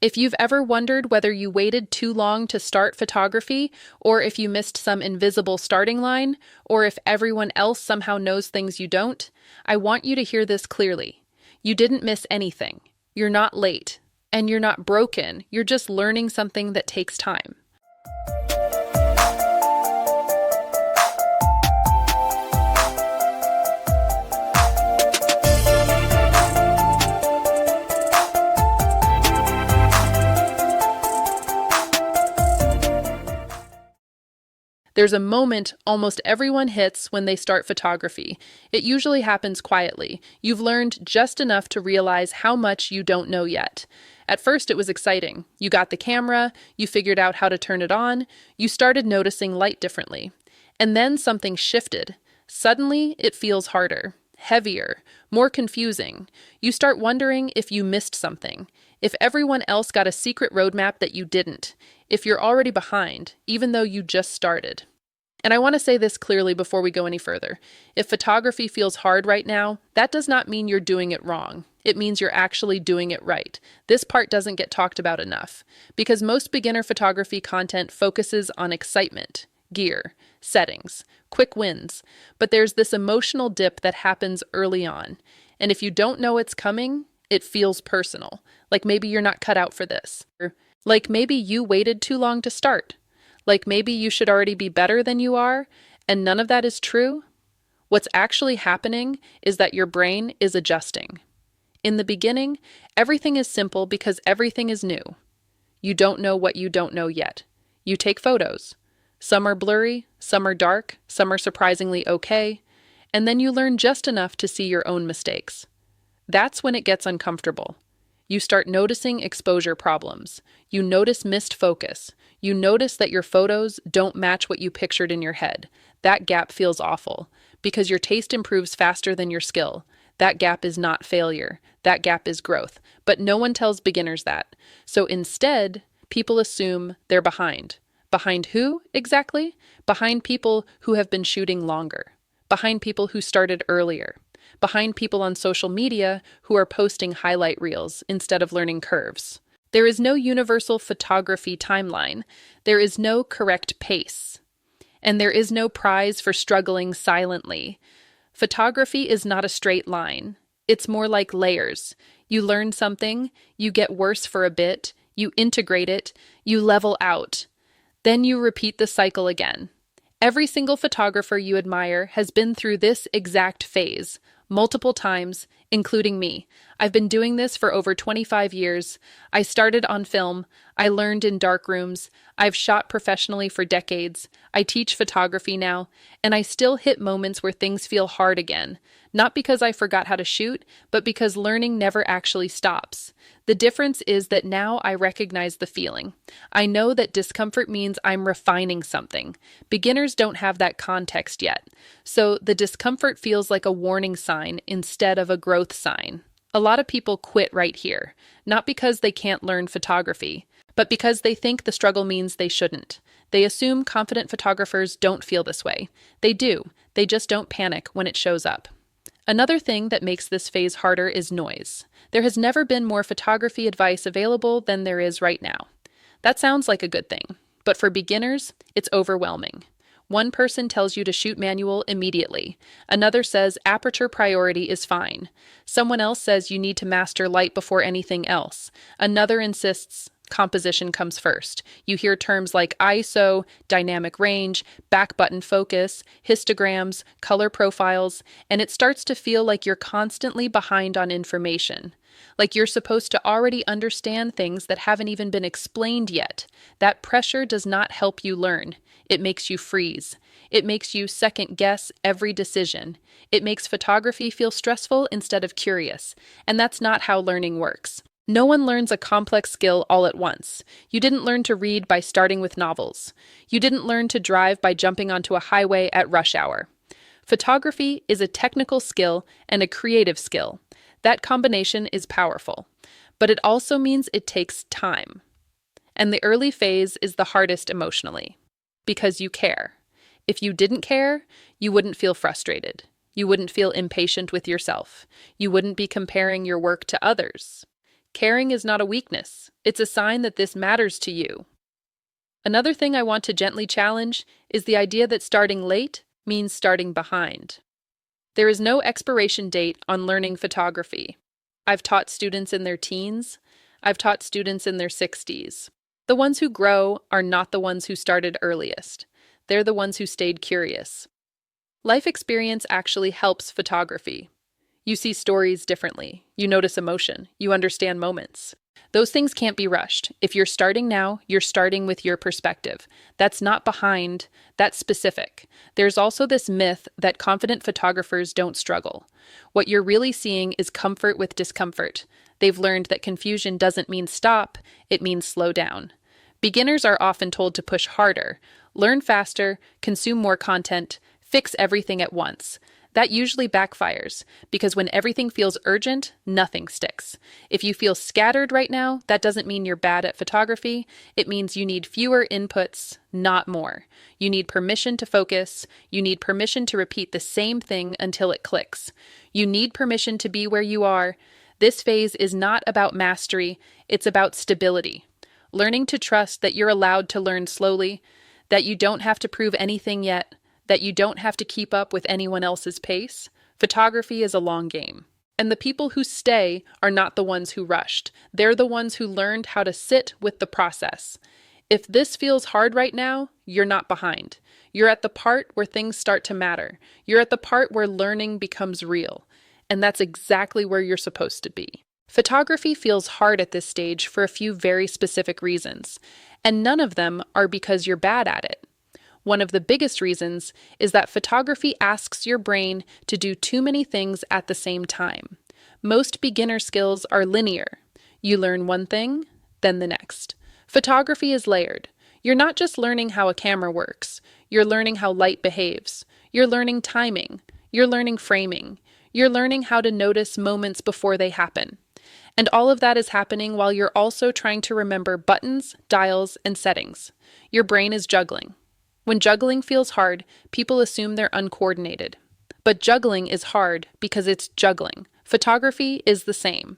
If you've ever wondered whether you waited too long to start photography, or if you missed some invisible starting line, or if everyone else somehow knows things you don't, I want you to hear this clearly. You didn't miss anything. You're not late. And you're not broken. You're just learning something that takes time. There's a moment almost everyone hits when they start photography. It usually happens quietly. You've learned just enough to realize how much you don't know yet. At first, it was exciting. You got the camera, you figured out how to turn it on, you started noticing light differently. And then something shifted. Suddenly, it feels harder, heavier, more confusing. You start wondering if you missed something, if everyone else got a secret roadmap that you didn't, if you're already behind, even though you just started. And I want to say this clearly before we go any further. If photography feels hard right now, that does not mean you're doing it wrong. It means you're actually doing it right. This part doesn't get talked about enough, because most beginner photography content focuses on excitement, gear, settings, quick wins. But there's this emotional dip that happens early on. And if you don't know it's coming, it feels personal. Like maybe you're not cut out for this. Like maybe you waited too long to start. Like maybe you should already be better than you are, and none of that is true. What's actually happening is that your brain is adjusting. In the beginning, everything is simple because everything is new. You don't know what you don't know yet. You take photos. Some are blurry, some are dark, some are surprisingly okay, and then you learn just enough to see your own mistakes. That's when it gets uncomfortable. You start noticing exposure problems. You notice missed focus. You notice that your photos don't match what you pictured in your head. That gap feels awful, because your taste improves faster than your skill. That gap is not failure. That gap is growth. But no one tells beginners that. So instead, people assume they're behind. Behind who, exactly? Behind people who have been shooting longer. Behind people who started earlier. Behind people on social media who are posting highlight reels instead of learning curves. There is no universal photography timeline. There is no correct pace. And there is no prize for struggling silently. Photography is not a straight line. It's more like layers. You learn something, you get worse for a bit, you integrate it, you level out. Then you repeat the cycle again. Every single photographer you admire has been through this exact phase, multiple times, including me. I've been doing this for over 25 years. I started on film. I learned in dark rooms. I've shot professionally for decades. I teach photography now, and I still hit moments where things feel hard again. Not because I forgot how to shoot, but because learning never actually stops. The difference is that now I recognize the feeling. I know that discomfort means I'm refining something. Beginners don't have that context yet. So the discomfort feels like a warning sign instead of a growth sign. A lot of people quit right here, not because they can't learn photography, but because they think the struggle means they shouldn't. They assume confident photographers don't feel this way. They do. They just don't panic when it shows up. Another thing that makes this phase harder is noise. There has never been more photography advice available than there is right now. That sounds like a good thing, but for beginners, it's overwhelming. One person tells you to shoot manual immediately. Another says aperture priority is fine. Someone else says you need to master light before anything else. Another insists composition comes first. You hear terms like ISO, dynamic range, back button focus, histograms, color profiles, and it starts to feel like you're constantly behind on information. Like you're supposed to already understand things that haven't even been explained yet. That pressure does not help you learn. It makes you freeze. It makes you second guess every decision. It makes photography feel stressful instead of curious. And that's not how learning works. No one learns a complex skill all at once. You didn't learn to read by starting with novels. You didn't learn to drive by jumping onto a highway at rush hour. Photography is a technical skill and a creative skill. That combination is powerful. But it also means it takes time. And the early phase is the hardest emotionally. Because you care. If you didn't care, you wouldn't feel frustrated. You wouldn't feel impatient with yourself. You wouldn't be comparing your work to others. Caring is not a weakness. It's a sign that this matters to you. Another thing I want to gently challenge is the idea that starting late means starting behind. There is no expiration date on learning photography. I've taught students in their teens. I've taught students in their 60s. The ones who grow are not the ones who started earliest. They're the ones who stayed curious. Life experience actually helps photography. You see stories differently. You notice emotion. You understand moments. Those things can't be rushed. If you're starting now, you're starting with your perspective. That's not behind, that's specific. There's also this myth that confident photographers don't struggle. What you're really seeing is comfort with discomfort. They've learned that confusion doesn't mean stop, it means slow down. Beginners are often told to push harder, learn faster, consume more content, fix everything at once. That usually backfires, because when everything feels urgent, nothing sticks. If you feel scattered right now, that doesn't mean you're bad at photography. It means you need fewer inputs, not more. You need permission to focus. You need permission to repeat the same thing until it clicks. You need permission to be where you are. This phase is not about mastery, it's about stability. Learning to trust that you're allowed to learn slowly, that you don't have to prove anything yet, that you don't have to keep up with anyone else's pace. Photography is a long game. And the people who stay are not the ones who rushed. They're the ones who learned how to sit with the process. If this feels hard right now, you're not behind. You're at the part where things start to matter. You're at the part where learning becomes real. And that's exactly where you're supposed to be. Photography feels hard at this stage for a few very specific reasons, and none of them are because you're bad at it. One of the biggest reasons is that photography asks your brain to do too many things at the same time. Most beginner skills are linear. You learn one thing, then the next. Photography is layered. You're not just learning how a camera works. You're learning how light behaves. You're learning timing. You're learning framing. You're learning how to notice moments before they happen. And all of that is happening while you're also trying to remember buttons, dials, and settings. Your brain is juggling. When juggling feels hard, people assume they're uncoordinated. But juggling is hard because it's juggling. Photography is the same.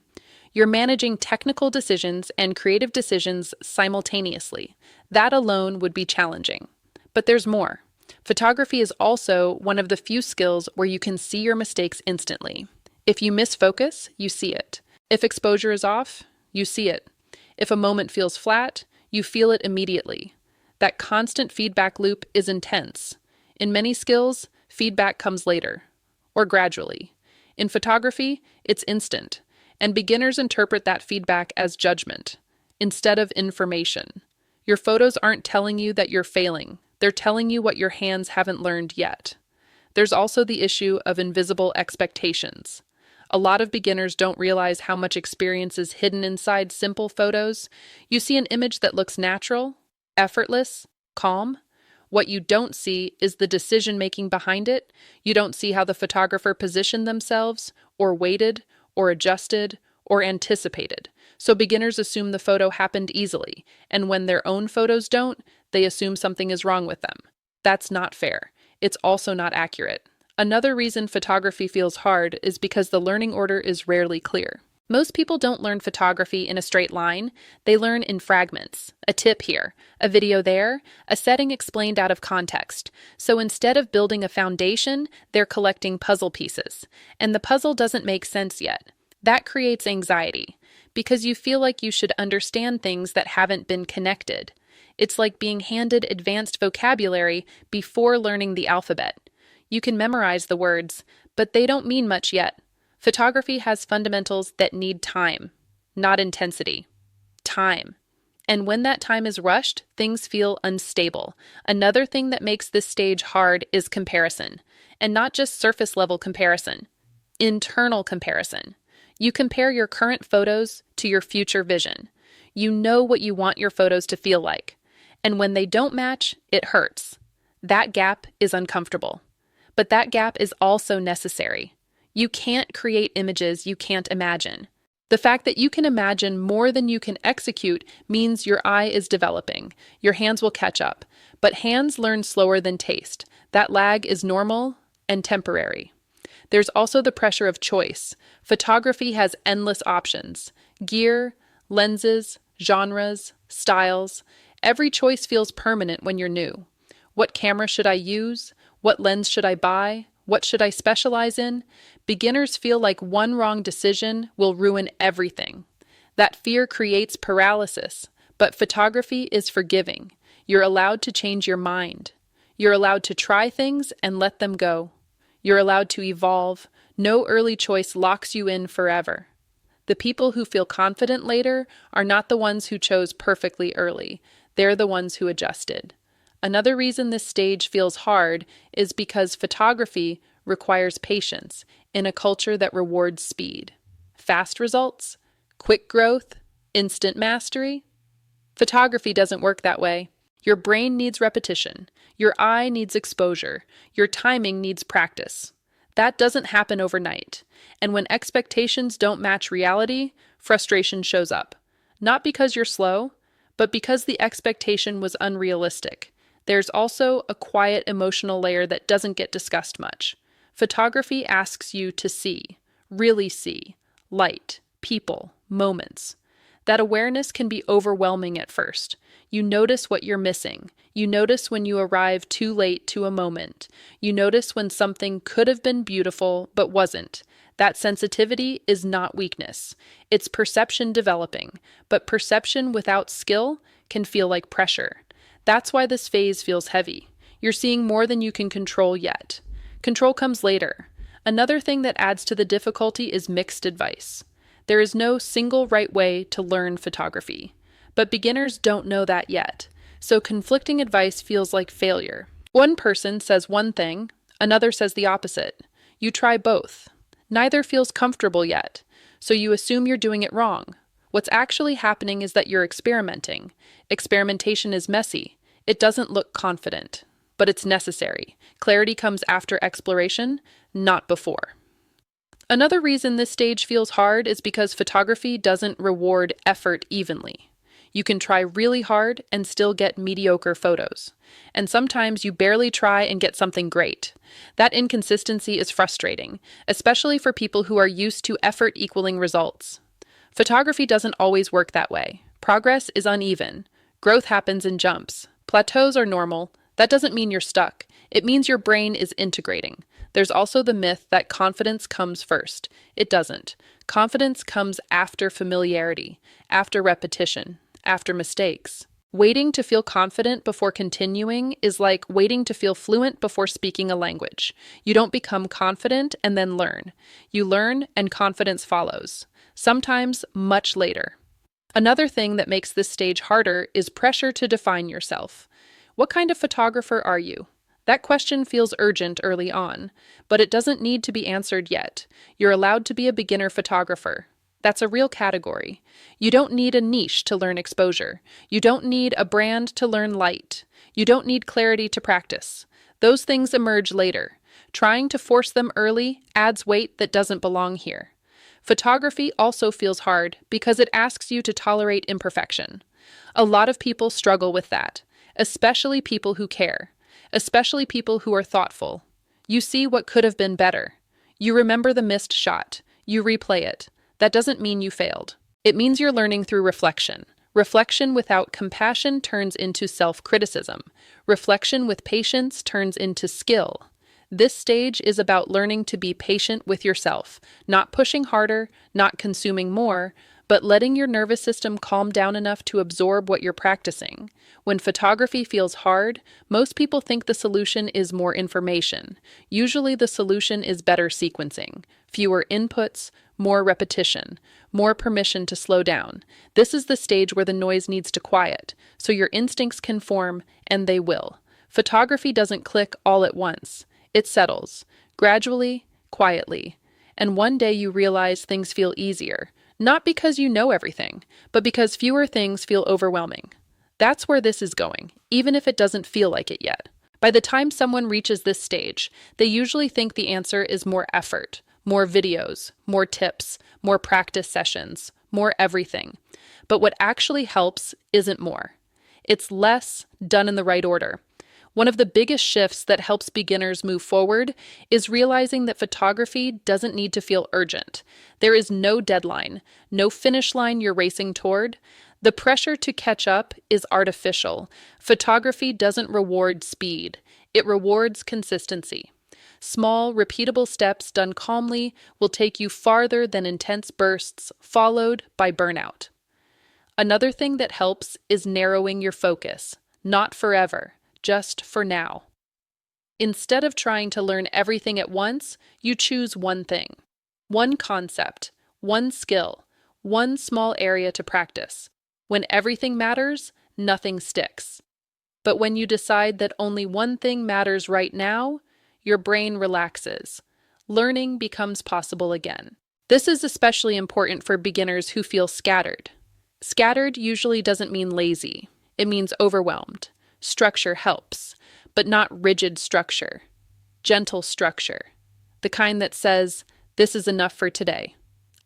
You're managing technical decisions and creative decisions simultaneously. That alone would be challenging. But there's more. Photography is also one of the few skills where you can see your mistakes instantly. If you miss focus, you see it. If exposure is off, you see it. If a moment feels flat, you feel it immediately. That constant feedback loop is intense. In many skills, feedback comes later, or gradually. In photography, it's instant, and beginners interpret that feedback as judgment, instead of information. Your photos aren't telling you that you're failing, they're telling you what your hands haven't learned yet. There's also the issue of invisible expectations. A lot of beginners don't realize how much experience is hidden inside simple photos. You see an image that looks natural, effortless, calm. What you don't see is the decision-making behind it. You don't see how the photographer positioned themselves, or waited, or adjusted, or anticipated. So beginners assume the photo happened easily, and when their own photos don't, they assume something is wrong with them. That's not fair. It's also not accurate. Another reason photography feels hard is because the learning order is rarely clear. Most people don't learn photography in a straight line. They learn in fragments. A tip here, a video there, a setting explained out of context. So instead of building a foundation, they're collecting puzzle pieces. And the puzzle doesn't make sense yet. That creates anxiety, because you feel like you should understand things that haven't been connected. It's like being handed advanced vocabulary before learning the alphabet. You can memorize the words, but they don't mean much yet. Photography has fundamentals that need time, not intensity. Time. And when that time is rushed, things feel unstable. Another thing that makes this stage hard is comparison. And not just surface-level comparison. Internal comparison. You compare your current photos to your future vision. You know what you want your photos to feel like. And when they don't match, it hurts. That gap is uncomfortable. But that gap is also necessary. You can't create images you can't imagine. The fact that you can imagine more than you can execute means your eye is developing. Your hands will catch up. But hands learn slower than taste. That lag is normal and temporary. There's also the pressure of choice. Photography has endless options. Gear, lenses, genres, styles. Every choice feels permanent when you're new. What camera should I use? What lens should I buy? What should I specialize in? Beginners feel like one wrong decision will ruin everything. That fear creates paralysis, but photography is forgiving. You're allowed to change your mind. You're allowed to try things and let them go. You're allowed to evolve. No early choice locks you in forever. The people who feel confident later are not the ones who chose perfectly early. They're the ones who adjusted. Another reason this stage feels hard is because photography requires patience in a culture that rewards speed. Fast results, quick growth, instant mastery. Photography doesn't work that way. Your brain needs repetition. Your eye needs exposure. Your timing needs practice. That doesn't happen overnight. And when expectations don't match reality, frustration shows up. Not because you're slow, but because the expectation was unrealistic. There's also a quiet emotional layer that doesn't get discussed much. Photography asks you to see, really see, light, people, moments. That awareness can be overwhelming at first. You notice what you're missing. You notice when you arrive too late to a moment. You notice when something could have been beautiful but wasn't. That sensitivity is not weakness. It's perception developing, but perception without skill can feel like pressure. That's why this phase feels heavy. You're seeing more than you can control yet. Control comes later. Another thing that adds to the difficulty is mixed advice. There is no single right way to learn photography, but beginners don't know that yet, so conflicting advice feels like failure. One person says one thing, another says the opposite. You try both. Neither feels comfortable yet, so you assume you're doing it wrong. What's actually happening is that you're experimenting. Experimentation is messy. It doesn't look confident, but it's necessary. Clarity comes after exploration, not before. Another reason this stage feels hard is because photography doesn't reward effort evenly. You can try really hard and still get mediocre photos. And sometimes you barely try and get something great. That inconsistency is frustrating, especially for people who are used to effort equaling results. Photography doesn't always work that way. Progress is uneven. Growth happens in jumps. Plateaus are normal. That doesn't mean you're stuck. It means your brain is integrating. There's also the myth that confidence comes first. It doesn't. Confidence comes after familiarity, after repetition, after mistakes. Waiting to feel confident before continuing is like waiting to feel fluent before speaking a language. You don't become confident and then learn. You learn and confidence follows, sometimes much later. Another thing that makes this stage harder is pressure to define yourself. What kind of photographer are you? That question feels urgent early on, but it doesn't need to be answered yet. You're allowed to be a beginner photographer. That's a real category. You don't need a niche to learn exposure. You don't need a brand to learn light. You don't need clarity to practice. Those things emerge later. Trying to force them early adds weight that doesn't belong here. Photography also feels hard because it asks you to tolerate imperfection. A lot of people struggle with that, especially people who care. Especially people who are thoughtful. You see what could have been better. You remember the missed shot. You replay it. That doesn't mean you failed. It means you're learning through reflection. Reflection without compassion turns into self-criticism. Reflection with patience turns into skill. This stage is about learning to be patient with yourself, not pushing harder, not consuming more, but letting your nervous system calm down enough to absorb what you're practicing. When photography feels hard, most people think the solution is more information. Usually the solution is better sequencing, fewer inputs, more repetition, more permission to slow down. This is the stage where the noise needs to quiet, so your instincts can form, and they will. Photography doesn't click all at once. It settles, gradually, quietly. And one day you realize things feel easier. Not because you know everything, but because fewer things feel overwhelming. That's where this is going, even if it doesn't feel like it yet. By the time someone reaches this stage, they usually think the answer is more effort, more videos, more tips, more practice sessions, more everything. But what actually helps isn't more. It's less done in the right order. One of the biggest shifts that helps beginners move forward is realizing that photography doesn't need to feel urgent. There is no deadline, no finish line you're racing toward. The pressure to catch up is artificial. Photography doesn't reward speed, it rewards consistency. Small, repeatable steps done calmly will take you farther than intense bursts followed by burnout. Another thing that helps is narrowing your focus, not forever, just for now. Instead of trying to learn everything at once, you choose one thing, one concept, one skill, one small area to practice. When everything matters, nothing sticks. But when you decide that only one thing matters right now, your brain relaxes. Learning becomes possible again. This is especially important for beginners who feel scattered. Scattered usually doesn't mean lazy. It means overwhelmed. Structure helps, but not rigid structure. Gentle structure. The kind that says, this is enough for today.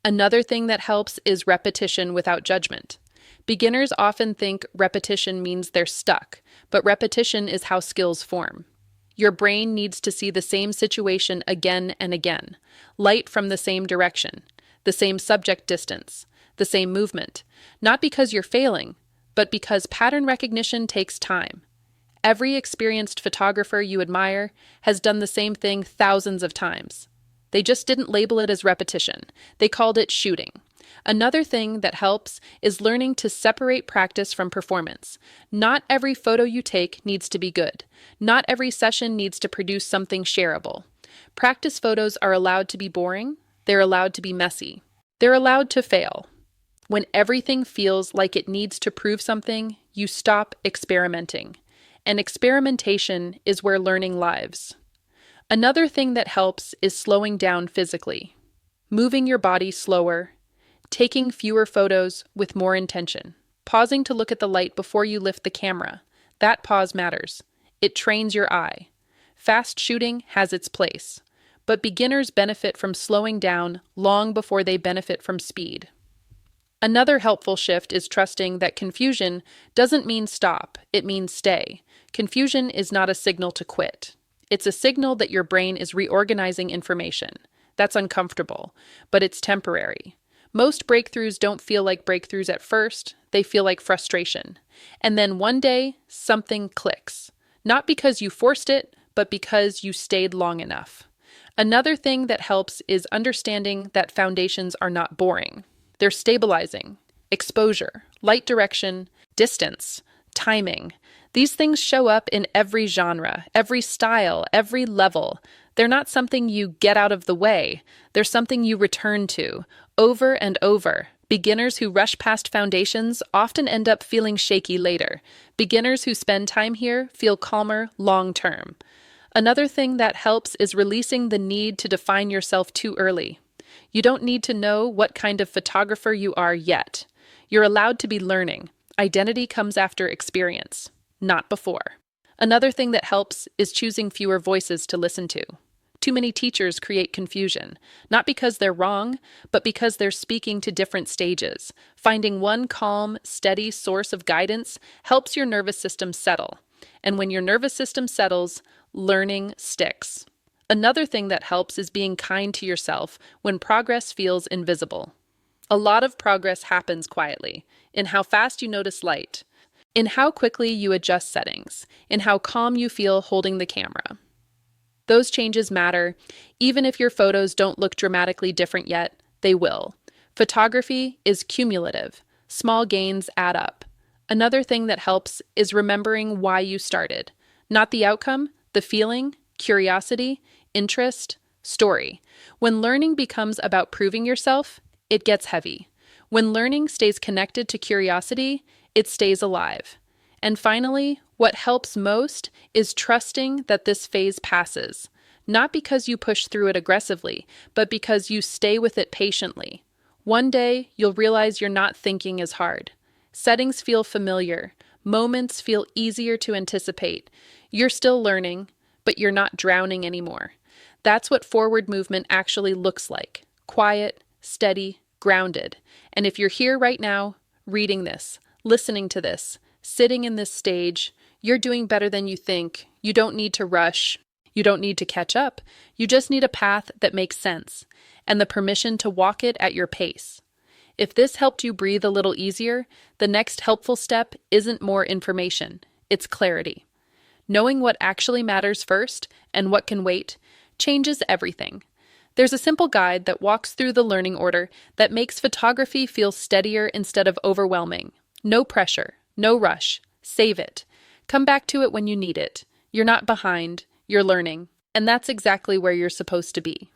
Another thing that helps is repetition without judgment. Beginners often think repetition means they're stuck, but repetition is how skills form. Your brain needs to see the same situation again and again, light from the same direction, the same subject distance, the same movement, not because you're failing, but because pattern recognition takes time. Every experienced photographer you admire has done the same thing thousands of times. They just didn't label it as repetition. They called it shooting. Another thing that helps is learning to separate practice from performance. Not every photo you take needs to be good. Not every session needs to produce something shareable. Practice photos are allowed to be boring. They're allowed to be messy. They're allowed to fail. When everything feels like it needs to prove something, you stop experimenting. And experimentation is where learning lives. Another thing that helps is slowing down physically. Moving your body slower. Taking fewer photos with more intention. Pausing to look at the light before you lift the camera. That pause matters. It trains your eye. Fast shooting has its place, but beginners benefit from slowing down long before they benefit from speed. Another helpful shift is trusting that confusion doesn't mean stop, it means stay. Confusion is not a signal to quit. It's a signal that your brain is reorganizing information. That's uncomfortable, but it's temporary. Most breakthroughs don't feel like breakthroughs at first, they feel like frustration. And then one day, something clicks. Not because you forced it, but because you stayed long enough. Another thing that helps is understanding that foundations are not boring. They're stabilizing. Exposure, light direction, distance, timing. These things show up in every genre, every style, every level. They're not something you get out of the way. They're something you return to, over and over. Beginners who rush past foundations often end up feeling shaky later. Beginners who spend time here feel calmer long term. Another thing that helps is releasing the need to define yourself too early. You don't need to know what kind of photographer you are yet. You're allowed to be learning. Identity comes after experience, not before. Another thing that helps is choosing fewer voices to listen to. Too many teachers create confusion, not because they're wrong, but because they're speaking to different stages. Finding one calm, steady source of guidance helps your nervous system settle. And when your nervous system settles, learning sticks. Another thing that helps is being kind to yourself when progress feels invisible. A lot of progress happens quietly, in how fast you notice light, in how quickly you adjust settings, in how calm you feel holding the camera. Those changes matter. Even if your photos don't look dramatically different yet, they will. Photography is cumulative. Small gains add up. Another thing that helps is remembering why you started. Not the outcome, the feeling, curiosity, interest, story. When learning becomes about proving yourself, it gets heavy. When learning stays connected to curiosity, it stays alive. And finally, what helps most is trusting that this phase passes, not because you push through it aggressively, but because you stay with it patiently. One day, you'll realize you're not thinking as hard. Settings feel familiar. Moments feel easier to anticipate. You're still learning, but you're not drowning anymore. That's what forward movement actually looks like. Quiet, steady, grounded. And if you're here right now, reading this, listening to this, sitting in this stage, You're doing better than you think. You don't need to rush. You don't need to catch up. You just need a path that makes sense and the permission to walk it at your pace. If this helped you breathe a little easier, the next helpful step isn't more information, it's clarity. Knowing what actually matters first and what can wait changes everything. There's a simple guide that walks through the learning order that makes photography feel steadier instead of overwhelming. No pressure, no rush. Save it. Come back to it when you need it. You're not behind, you're learning. And that's exactly where you're supposed to be.